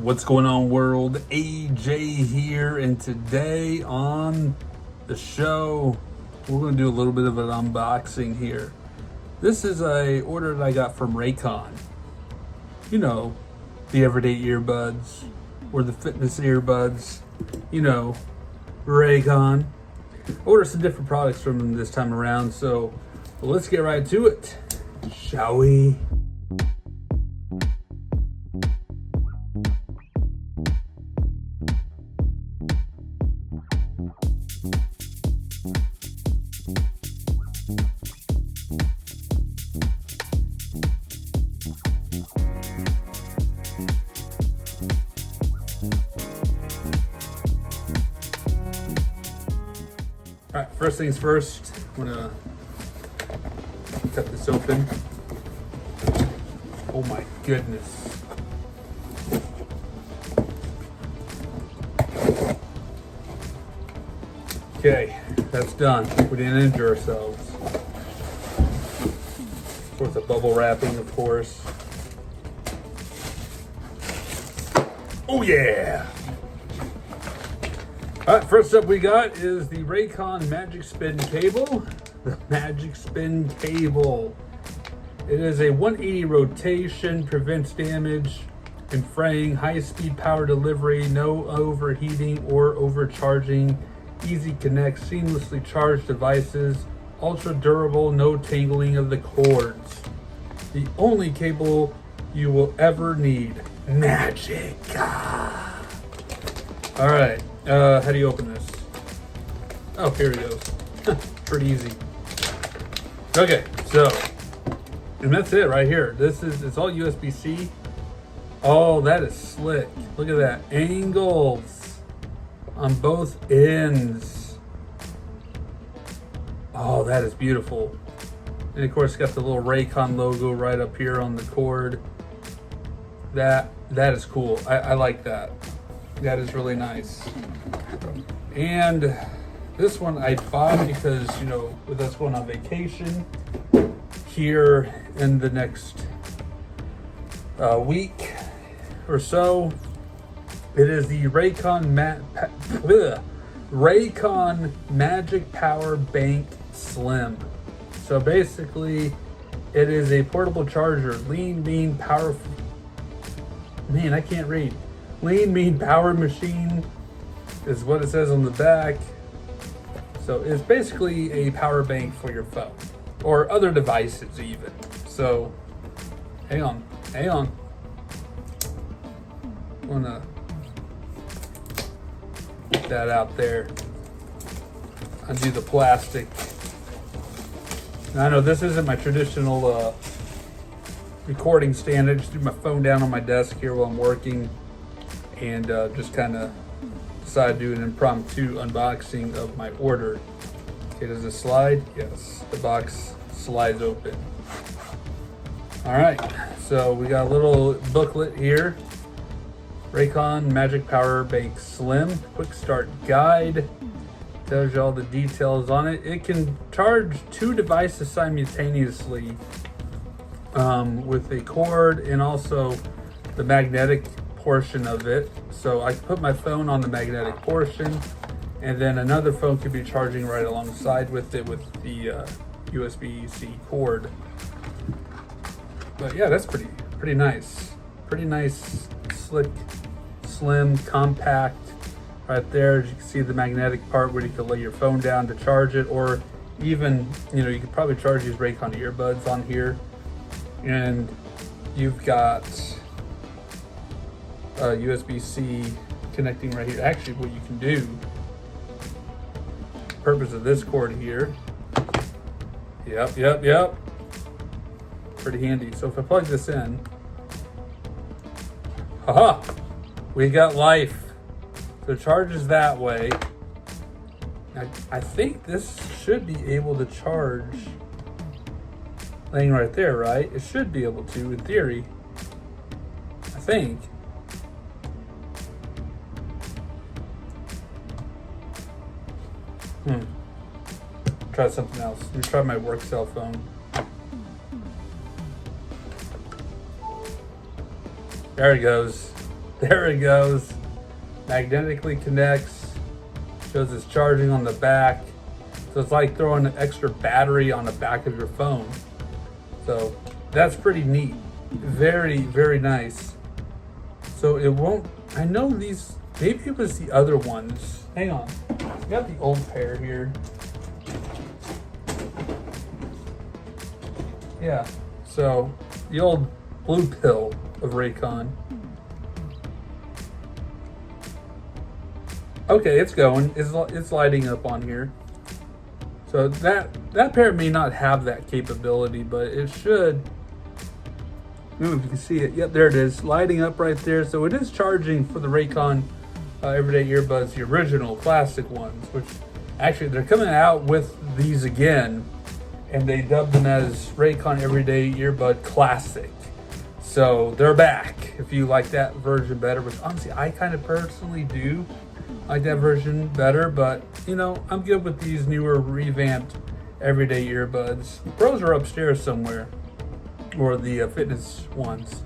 What's going on, world? AJ here, and today on the show we're going to do a little bit of an unboxing here. This is a order that I got from Raycon. You know, the everyday earbuds or the fitness earbuds. You know, Raycon. I ordered some different products from them this time around, so let's get right to it, shall we? All right, first things first, I'm gonna cut this open. Oh my goodness. Okay, that's done. We didn't injure ourselves. Of course, the bubble wrapping, of course. Oh yeah! All right, first up we got is the Raycon Magic Spin cable. The Magic Spin cable. It is a 180 rotation, prevents damage and fraying, high-speed power delivery, no overheating or overcharging, easy connect, seamlessly charged devices, ultra durable, no tangling of the cords. The only cable you will ever need. Magic. All right. How do you open this? Oh, here it goes. Pretty easy. Okay, so, and that's it right here. It's all USB-C. Oh, that is slick. Look at that. Angles on both ends. Oh, that is beautiful. And of course, it's got the little Raycon logo right up here on the cord. That is cool. I like that. That is really nice. And this one I bought because, you know, with us going on vacation here in the next week or so, it is the Raycon Magic Power Bank Slim. So basically, it is a portable charger, lean, mean, powerful. Man, I can't read. Lean, mean, power machine is what it says on the back. So it's basically a power bank for your phone or other devices even. So hang on. I'm gonna get that out there. Undo the plastic. Now, I know this isn't my traditional recording stand. I just do my phone down on my desk here while I'm working, and just kind of decided to do an impromptu unboxing of my order. Okay, does it slide? Yes, the box slides open. All right, so we got a little booklet here. Raycon Magic Power Bank Slim Quick Start Guide. Tells you all the details on it. It can charge 2 devices simultaneously with a cord and also the magnetic portion of it. So I can put my phone on the magnetic portion, and then another phone could be charging right alongside with it with the USB-C cord. But yeah, that's pretty nice. Pretty nice, slick, slim, compact. Right there, as you can see the magnetic part where you can lay your phone down to charge it, or even, you know, you could probably charge these Raycon earbuds on here. And you've got USB-C connecting right here. Actually, what you can do, purpose of this cord here. Yep. Pretty handy. So if I plug this in, haha, we got life. So it charges that way. I think this should be able to charge laying right there, right? It should be able to, in theory. I think. Try something else. Let me try my work cell phone. There it goes. There it goes. Magnetically connects. Shows it's charging on the back. So it's like throwing an extra battery on the back of your phone. So that's pretty neat. Very, very nice. So it won't, I know these, maybe it was the other ones. Hang on. We got the old pair here. Yeah. So the old blue pill of Raycon. Okay, it's going. It's lighting up on here. So that pair may not have that capability, but it should. I don't know if you can see it. Yep, there it is, lighting up right there. So it is charging for the Raycon everyday earbuds, the original plastic ones, which actually they're coming out with these again, and they dubbed them as Raycon Everyday Earbud Classic. So they're back. If you like that version better, which honestly I kind of personally do like that version better, but you know, I'm good with these newer revamped everyday earbuds. The Pros are upstairs somewhere, or the fitness ones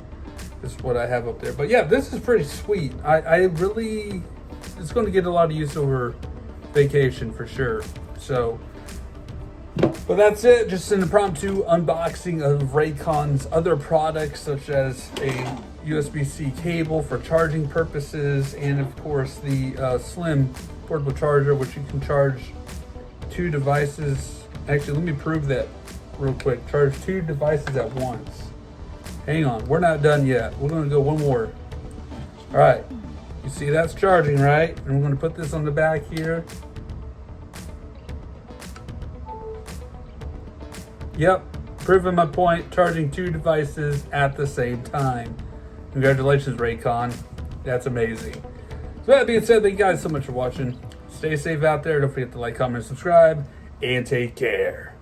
is what I have up there. But yeah, this is pretty sweet. I really, it's going to get a lot of use over vacation for sure. So, but that's it. Just an impromptu unboxing of Raycon's other products, such as a USB-C cable for charging purposes, and of course the slim portable charger, which you can charge 2 devices. Actually, let me prove that real quick. Charge 2 devices at once. Hang on, we're not done yet. We're gonna go one more. All right, you see that's charging, right? And we're gonna put this on the back here. Yep, proving my point, charging 2 devices at the same time. Congratulations, Raycon. That's amazing. So that being said, thank you guys so much for watching. Stay safe out there. Don't forget to like, comment, and subscribe, and take care.